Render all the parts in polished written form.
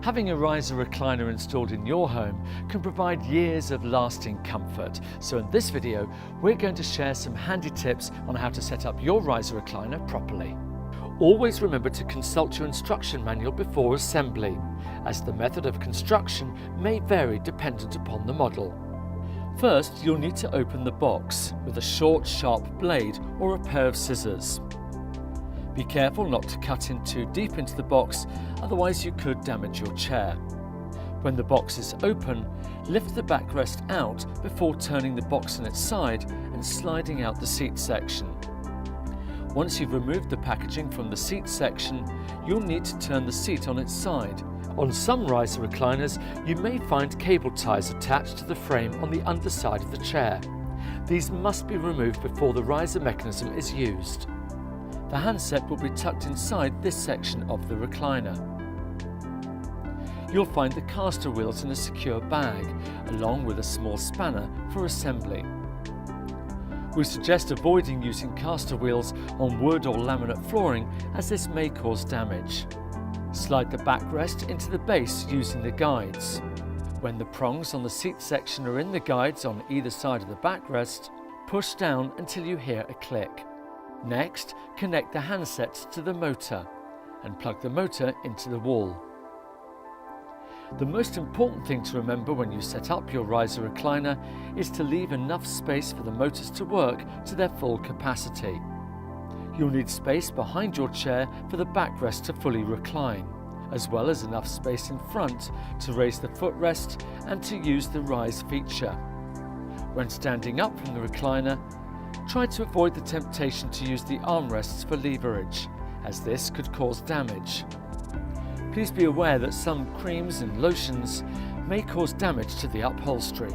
Having a riser recliner installed in your home can provide years of lasting comfort. So in this video, we're going to share some handy tips on how to set up your riser recliner properly. Always remember to consult your instruction manual before assembly, as the method of construction may vary dependent upon the model. First, you'll need to open the box with a short, sharp blade or a pair of scissors. Be careful not to cut in too deep into the box, otherwise you could damage your chair. When the box is open, lift the backrest out before turning the box on its side and sliding out the seat section. Once you've removed the packaging from the seat section, you'll need to turn the seat on its side. On some riser recliners, you may find cable ties attached to the frame on the underside of the chair. These must be removed before the riser mechanism is used. The handset will be tucked inside this section of the recliner. You'll find the caster wheels in a secure bag, along with a small spanner for assembly. We suggest avoiding using caster wheels on wood or laminate flooring, as this may cause damage. Slide the backrest into the base using the guides. When the prongs on the seat section are in the guides on either side of the backrest, push down until you hear a click. Next, connect the handset to the motor and plug the motor into the wall. The most important thing to remember when you set up your riser recliner is to leave enough space for the motors to work to their full capacity. You'll need space behind your chair for the backrest to fully recline, as well as enough space in front to raise the footrest and to use the rise feature. When standing up from the recliner, try to avoid the temptation to use the armrests for leverage, as this could cause damage. Please be aware that some creams and lotions may cause damage to the upholstery.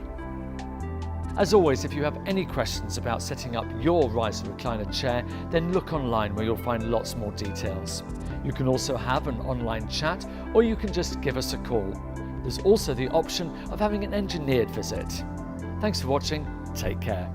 As always, if you have any questions about setting up your riser recliner chair, then look online where you'll find lots more details. You can also have an online chat, or you can just give us a call. There's also the option of having an engineered visit. Thanks for watching, take care.